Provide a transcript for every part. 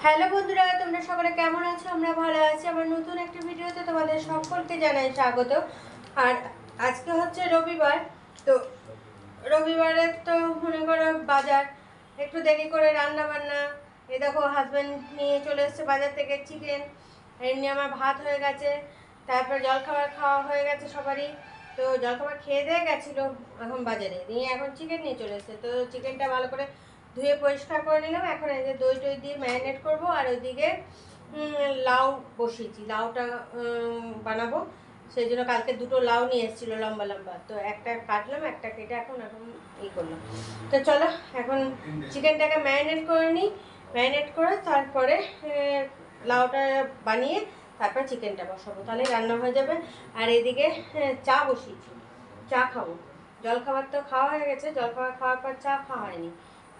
Hello বন্ধুরা, তোমরা সকলে কেমন আছো? আমরা ভালো আছি। আমার নতুন একটা ভিডিওতে তোমাদের সকলকে জানাই স্বাগত। আর আজকে হচ্ছে রবিবার, তো রবিবারে তো মনে করো বাজার, একটু দেরি করে রান্না বান্না। এই দেখো হাজব্যান্ড নিয়ে চলে এসছে বাজার থেকে চিকেন, এমনি আমার ভাত হয়ে গেছে, তারপর জলখাবার খাওয়া হয়ে গেছে সবারই। তো জলখাবার খেয়ে দিয়ে গেছিলো এখন বাজারে, নিয়ে এখন চিকেন নিয়ে চলে এসছে। তো চিকেনটা ভালো করে ধুয়ে পরিষ্কার করে নিলাম। এখন এই যে দই টই দিয়ে ম্যারিনেট করব। আর ওইদিকে লাউ বসিয়েছি, লাউটা বানাবো। সেই জন্য কালকে দুটো লাউ নিয়ে এসেছিলো লম্বা লম্বা, তো একটা কাটলাম, একটা কেটে এখন এখন করলাম। তো চলো এখন চিকেনটাকে ম্যারিনেট করে নিই। ম্যারিনেট করে তারপরে লাউটা বানিয়ে তারপর চিকেনটা বসাবো, তাহলে রান্না হয়ে যাবে। আর এদিকে চা বসিয়েছি, চা খাবো। জলখাবার তো খাওয়া হয়ে গেছে, জলখাবার খাওয়ার পর চা খাওয়া হয়নি,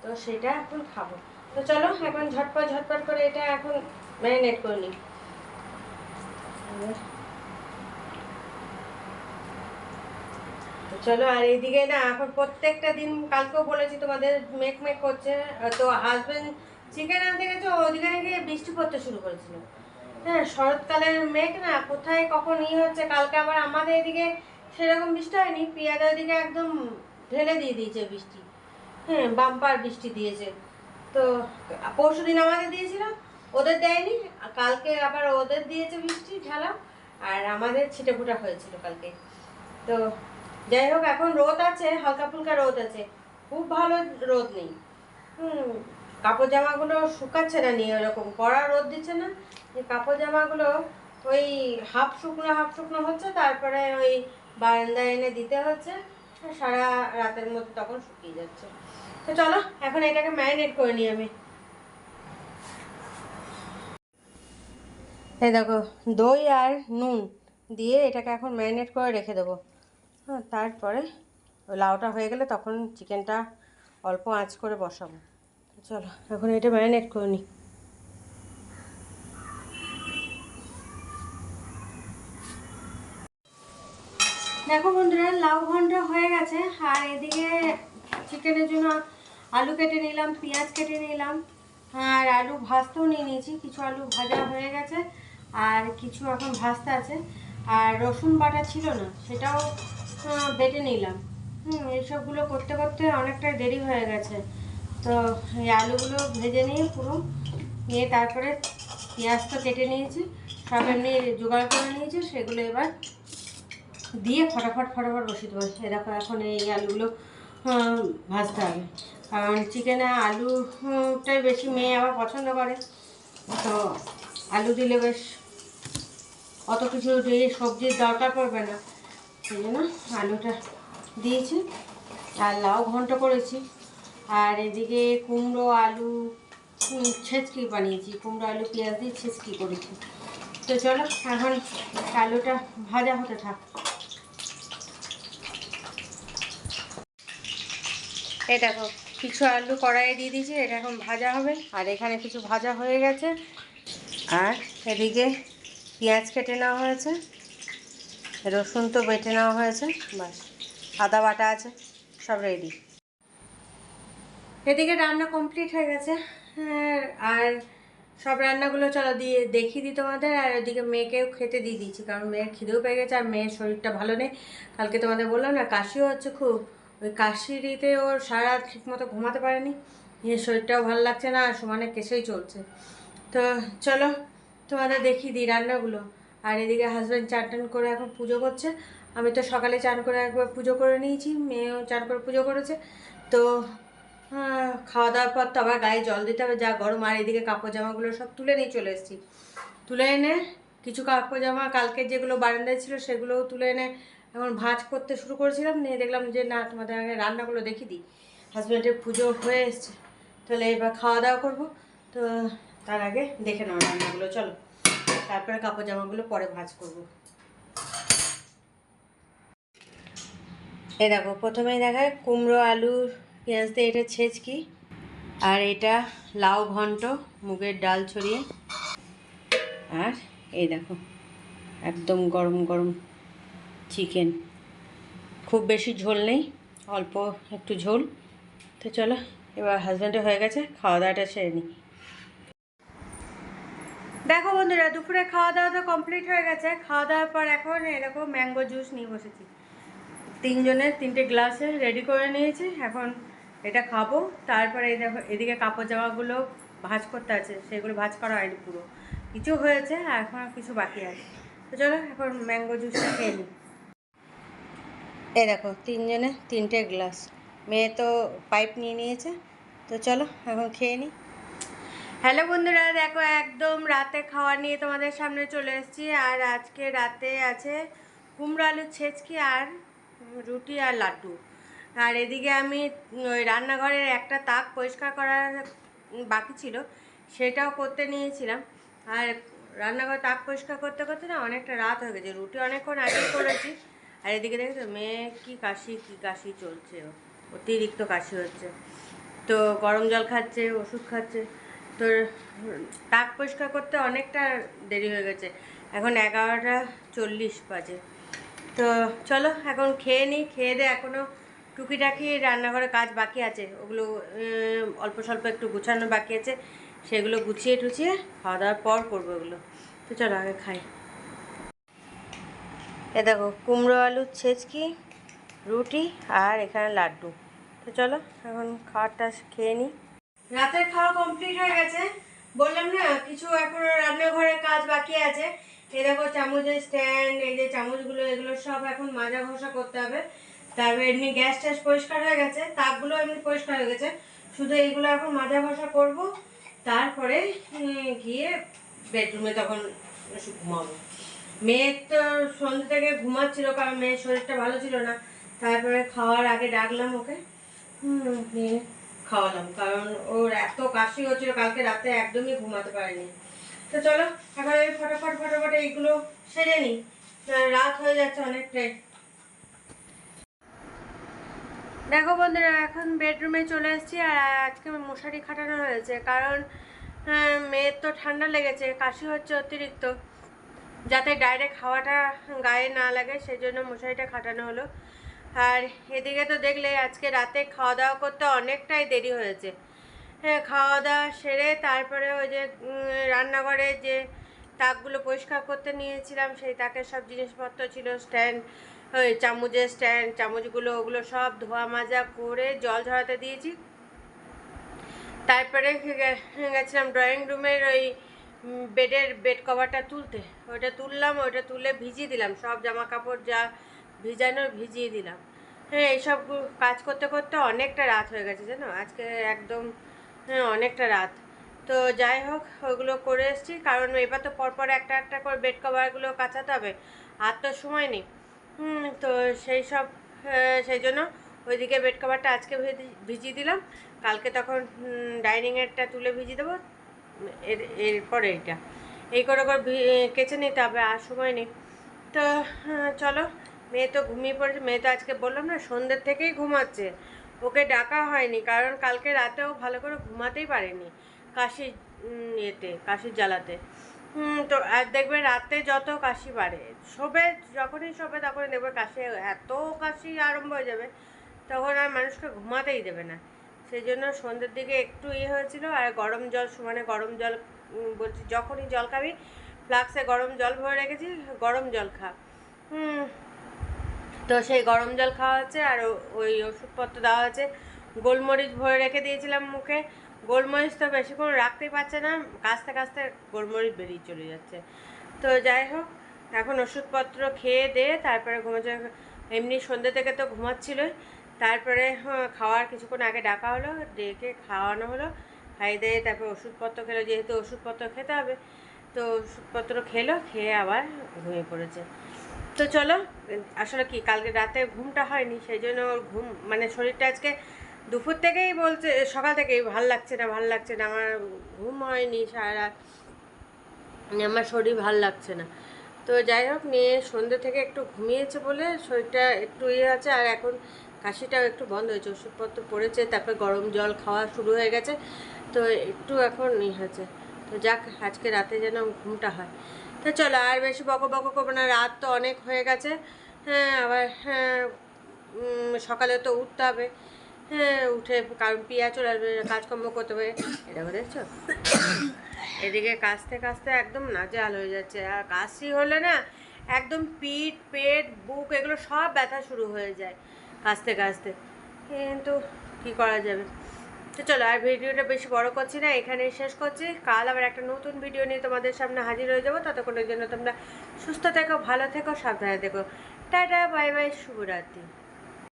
তো সেটা এখন খাবো। তো চলো এখন ঝটপট করে এটা এখন ম্যারিনেট করে নিই। তো চলো, আর এইদিকে না এখন প্রত্যেকটা দিন, কালকেও বলেছি তোমাদের, মেক করছে। তো হাজবেন্ড চিকেন আনতে গেছে, ওদিকে গিয়ে বৃষ্টি পড়তে শুরু করেছিল। হ্যাঁ, শরৎকালের মেঘ না, কোথায় কখন হচ্ছে। কালকে আবার আমাদের এদিকে সেরকম বৃষ্টি হয়নি, পিয়াদের দিকে একদম ঢেলে দিয়ে দিয়েছে বৃষ্টি। হ্যাঁ, বাম্পার বৃষ্টি দিয়েছে। তো পরশু দিন আমাদের দিয়েছিল, ওদের দেয়নি। কালকে আবার ওদের দিয়েছে বৃষ্টি ঢালা, আর আমাদের ছিটেফোঁটা হয়েছিল কালকে। তো যাই হোক, এখন রোদ আছে, হালকা ফুলকা রোদ আছে, খুব ভালো রোদ নেই। কাপড় জামাগুলো শুকাচ্ছে না, নিয়ে ওরকম কড়া রোদ দিচ্ছে না। কাপড় জামাগুলো ওই হাফ শুকনো হচ্ছে, তারপরে ওই বারান্দায় এনে দিতে হচ্ছে, সারা রাতের মধ্যে তখন শুকিয়ে যাচ্ছে। তো চলো এখন এটাকে ম্যারিনেট করে নিই আমি। এই দেখো, দই আর নুন দিয়ে এটাকে এখন ম্যারিনেট করে রেখে দেবো। হ্যাঁ, তারপরে লাউটা হয়ে গেলে তখন চিকেনটা অল্প আঁচ করে বসাবো। চলো এখন এটা ম্যারিনেট করে নিই। দেখো বন্ধুরা, লাউ ঘন্ট হয়ে গেছে। আর এদিকে চিকেনের জন্য আলু কেটে নিলাম, পেঁয়াজ কেটে নিলাম, আর আলু ভাজতেও নিয়ে নিয়েছি। কিছু আলু ভাজা হয়ে গেছে আর কিছু এখন ভাজতে আছে। আর রসুন বাটা ছিল না, সেটাও বেটে নিলাম। এইসবগুলো করতে করতে অনেকটা দেরি হয়ে গেছে। তো এই আলুগুলো ভেজে নিয়ে পুরো নিয়ে তারপরে পেঁয়াজ তো কেটে নিয়েছি, সব এমনি জোগাড় করে নিয়েছি, সেগুলো এবার দিয়ে ফটাফট বসিয়ে দেবো। এরকম এখন এই আলুগুলো ভাজতে হবে, কারণ চিকেনে আলুটাই বেশি মেয়ে আবার পছন্দ করে। তো আলু দিলে বেশ অত কিছু দিয়ে সবজির দরকার পড়বে না, সেই জন্য আলুটা দিয়েছি। আর লাউ ঘন্ট করেছি। আর এদিকে কুমড়ো আলু ছেঁচকি বানিয়েছি, কুমড়ো আলু পেঁয়াজ দিয়ে ছেঁচকি করেছি। তো চলো এখন আলুটা ভাজা হতে থাক। এই দেখো, কিছু আলু কড়াইয়ে দিয়ে দিয়েছি, এটা এখন ভাজা হবে। আর এখানে কিছু ভাজা হয়ে গেছে। আর এদিকে পেঁয়াজ কেটে নেওয়া হয়েছে, রসুন তো বেটে নেওয়া হয়েছে, বাস আদা বাটা আছে, সব রেডি। এদিকে রান্না কমপ্লিট হয়ে গেছে। আর সব রান্নাগুলো চলো দিয়ে দেখিয়ে দিই তোমাদের। আর ওদিকে মেয়েকেও খেতে দিয়ে দিচ্ছি, কারণ মেয়ের খিদেও পেয়ে গেছে। আর মেয়ের শরীরটা ভালো নেই, কালকে তোমাদের বললাম না কাশিও হচ্ছে খুব। ওই কাশিতে ওর সারা রাত ঠিক মতো ঘুমাতে পারেনি, মেয়ের শরীরটাও ভালো লাগছে না, আর সমানে কেসেই চলছে। তো চলো তোমাদের দেখিয়ে দিই রান্নাগুলো। আর এদিকে হাজব্যান্ড চান টান করে এখন পুজো করছে। আমি তো সকালে চান করে একবার পুজো করে নিয়েছি, মেয়েও চান করে পুজো করেছে। তো খাওয়া দাওয়ার পর তো আবার গায়ে জল দিতে হবে, যা গরম। আর এদিকে কাপড় জামাগুলো সব তুলে নিয়ে চলে এসেছি। তুলে এনে কিছু কাপড় জামা কালকে যেগুলো বারান্দায় ছিল সেগুলোও তুলে এনে এখন ভাঁজ করতে শুরু করেছিলাম। নিয়ে দেখলাম যে না, তোমাদের আগে রান্নাগুলো দেখিয়ে দিই। হাজব্যান্ডের পুজো হয়ে এসছে, তাহলে এবার খাওয়া দাওয়া করবো। তো তার আগে দেখে নাও রান্নাগুলো, চলো। তারপরে কাপড় জামাগুলো পরে ভাঁজ করবো। এই দেখো, প্রথমেই দেখায় কুমড়ো আলু পেঁয়াজ দিয়ে এটা ছেঁচকি। আর এটা লাউ ঘন্ট মুগের ডাল ছড়িয়ে। আর এই দেখো একদম গরম গরম চিকেন, খুব বেশি ঝোল নেই, অল্প একটু ঝোল। তো চলো এবার হাজব্যান্ডে হয়ে গেছে, খাওয়া দাওয়াটা সেরে নিই। দেখো বন্ধুরা, দুপুরে খাওয়া দাওয়া তো কমপ্লিট হয়ে গেছে। খাওয়া দাওয়ার পর এখন এরকম ম্যাঙ্গো জুস নিয়ে বসেছি। তিনজনের তিনটে গ্লাসে রেডি করে নিয়েছি। এখন এটা খাবো। তারপরে এই দেখো এদিকে কাপড় জামাগুলো ভাঁজ করতে আছে, সেগুলো ভাঁজ করা হয়নি, পুরো কিছু হয়েছে আর এখন কিছু বাকি আছে। তো চলো এখন ম্যাঙ্গো জুসটা খেয়ে নিই। এই দেখো তিনজনে তিনটে গ্লাস, মেয়ে তো পাইপ নিয়ে নিয়েছে। তো চলো এখন খেয়ে নিই। হ্যালো বন্ধুরা, দেখো একদম রাতে খাওয়া নিয়ে তোমাদের সামনে চলে এসেছি। আর আজকে রাতে আছে কুমড়ো আলুর ছেঁচকি আর রুটি আর লাড্ডু। আর এদিকে আমি ওই রান্নাঘরের একটা তাক পরিষ্কার করার বাকি ছিল, সেটাও করতে নিয়েছিলাম। আর রান্নাঘর তাক পরিষ্কার করতে করতে না অনেকটা রাত হয়ে গেছে। রুটি অনেকক্ষণ আগেই করেছি। আর এদিকে দেখছো মেয়ে কী কাশি চলছে, অতিরিক্ত কাশি হচ্ছে। তো গরম জল খাচ্ছে, ওষুধ খাচ্ছে। তো তাক পরিষ্কার করতে অনেকটা দেরি হয়ে গেছে, এখন 11:40 বাজে। তো চলো এখন খেয়ে নিই। খেয়ে দিয়ে এখনও টুকিটাকি রান্নাঘরে কাজ বাকি আছে, ওগুলো অল্প স্বল্প একটু গুছানো বাকি আছে, সেগুলো গুছিয়ে টুছিয়ে খাওয়া দাওয়ার পর করবো ওগুলো। তো চলো আগে খাই। এ দেখো কুমড়ো আলুর ছেঁচকি, রুটি আর এখানে লাড্ডু। তো চলো এখন খাওয়াটা খেয়ে নিই। রাতের খাওয়া কমপ্লিট হয়ে গেছে, বললাম না কিছু এখনো রান্নাঘরের কাজ বাকি আছে। এই দেখো চামচের স্ট্যান্ড, এই যে চামচগুলো, এগুলো সব এখন মাজা ঘষা করতে হবে। তারপরে এমনি গ্যাস ট্যাস পরিষ্কার হয়ে গেছে, তাপগুলো এমনি পরিষ্কার হয়ে গেছে, শুধু এইগুলো এখন মাজা ঘষা করবো। তারপরে গিয়ে বেডরুমে তখন ঘুমাবো। মেয়ে তো সন্ধ্যে থেকে ঘুমাচ্ছিল, কারণ মেয়ের শরীরটা ভালো ছিল না। তারপরে খাওয়ার আগে ডাকলাম ওকে, খাওয়ালাম, কারণ ওর এত কাশি হচ্ছিল কালকে রাতে, একদমই ঘুমাতে পারেনি। তো চলো এখন আমি ফটাফট এইগুলো সেরে নিই, রাত হয়ে যাচ্ছে অনেকটাই। দেখো বন্ধুরা, এখন বেডরুমে চলে এসেছি। আর আজকে মশারি খাটানো হয়েছে, কারণ মেয়ের তো ঠান্ডা লেগেছে, কাশি হচ্ছে অতিরিক্ত, যাতে ডাইরেক্ট হাওয়াটা গায়ে না লাগে, সেই জন্য মশারিটা খাটানো হলো। আর এদিকে তো দেখলে আজকে রাতে খাওয়া দাওয়া করতে অনেকটাই দেরি হয়েছে। হ্যাঁ, খাওয়া দাওয়া সেরে তারপরে ওই যে রান্নাঘরে যে তাকগুলো পরিষ্কার করতে নিয়েছিলাম, সেই তাকের সব জিনিসপত্র ছিল, স্ট্যান্ড, ওই চামচের স্ট্যান্ড, চামচগুলো, ওগুলো সব ধোয়া মাজা করে জল ঝরাতে দিয়েছি। তারপরে গেছিলাম ড্রয়িং রুমের ওই বেড কভারটা তুলতে, ওইটা তুললাম, ওইটা তুলে ভিজিয়ে দিলাম, সব জামা কাপড় যা ভিজানোর ভিজিয়ে দিলাম। হ্যাঁ, এইসব কাজ করতে করতে অনেকটা রাত হয়ে গেছে জানো, আজকে একদম অনেকটা রাত। তো যাই হোক, ওইগুলো করে এসেছি, কারণ এবার তো পরপর একটা একটা করে বেড কভারগুলো কাচাতে হবে, আর তো সময় নেই। তো সেই জন্য ওইদিকে বেড কভারটা আজকে ভিজিয়ে দিলাম, কালকে তখন ডাইনিংয়েরটা তুলে ভিজিয়ে দেবো। এরপর এইটা এই করে কেচে নিতে হবে, আর সময় নেই। তো চলো, মেয়ে তো ঘুমিয়ে পড়েছে। মেয়ে তো আজকে বললাম না সন্ধ্যের থেকেই ঘুমাচ্ছে, ওকে ডাকা হয়নি, কারণ কালকে রাতেও ভালো করে ঘুমাতেই পারেনি কাশির জ্বালাতে। তো আর দেখবে রাতে যত কাশি বাড়ে, যখনই শোবে তখনই দেখবে কাশি, এত কাশি আরম্ভ হয়ে যাবে, তখন আর মানুষকে ঘুমাতেই দেবে না। সেই জন্য সন্ধ্যের দিকে একটু হয়েছিল। আর গরম জল, সমানে গরম জল, বলছি যখনই জল খাবি ফ্লাক্সে গরম জল ভরে রেখেছি, গরম জল খা। তো সেই গরম জল খাওয়া হচ্ছে, আর ওই ওষুধপত্র দেওয়া আছে। গোলমরিচ ভরে রেখে দিয়েছিলাম মুখে, গোলমরিচ তো বেশিক্ষণ রাখতেই পারছে না, কাস্তে কাস্তে গোলমরিচ বেরিয়ে চলে যাচ্ছে। তো যাই হোক, এখন ওষুধপত্র খেয়ে দিয়ে তারপরে ঘুমাচ্ছে। এমনি সন্ধ্যে থেকে তো ঘুমাচ্ছিল, তারপরে খাওয়ার কিছুক্ষণ আগে ডাকা হলো, ডেকে খাওয়ানো হলো, খাইয়ে দিয়ে তারপর ওষুধপত্র খেলো, যেহেতু ওষুধপত্র খেতে হবে। তো ওষুধপত্র খেয়ে আবার ঘুমিয়ে পড়েছে। তো চলো, আসলে কি কালকে রাতে ঘুমটা হয়নি, সেই জন্য ওর মানে শরীরটা আজকে দুপুর থেকেই বলছে, সকাল থেকেই ভাল লাগছে না, আমার ঘুম হয়নি সারা রাত, আমার শরীর ভাল লাগছে না। তো যাই হোক, মেয়ে সন্ধ্যে থেকে একটু ঘুমিয়েছে বলে শরীরটা একটু আছে, আর এখন কাশিটাও একটু বন্ধ হয়েছে, ওষুধপত্র পড়েছে, তারপরে গরম জল খাওয়া শুরু হয়ে গেছে, তো একটু এখন হয়েছে। তো যাক, আজকে রাতে যেন ঘুমটা হয়। তো চলো, আর বেশি বকো করবো না, রাত তো অনেক হয়ে গেছে। হ্যাঁ, আবার সকালে তো উঠতে হবে। হ্যাঁ উঠে, কারণ পিয়া চলে আসবে, কাজকর্ম করতে হবে। এটা দেখছো, এদিকে কাস্তে কাস্তে একদম নাজেহাল হয়ে যাচ্ছে। আর কাশি হলে না একদম পিঠ পেট বুক এগুলো সব ব্যথা শুরু হয়ে যায় কাস্তে কাস্তে, কিন্তু কী করা যাবে। তো চলো আর ভিডিওটা বেশি বড় করছি না, এখানেই শেষ করছি। কাল আবার একটা নতুন ভিডিও নিয়ে তোমাদের সামনে হাজির হয়ে যাবো। ততক্ষণের জন্য তোমরা সুস্থ থেকো, ভালো থেকো, সাবধানে থেকো। টাটা, বাই বাই, শুভরাত্রি।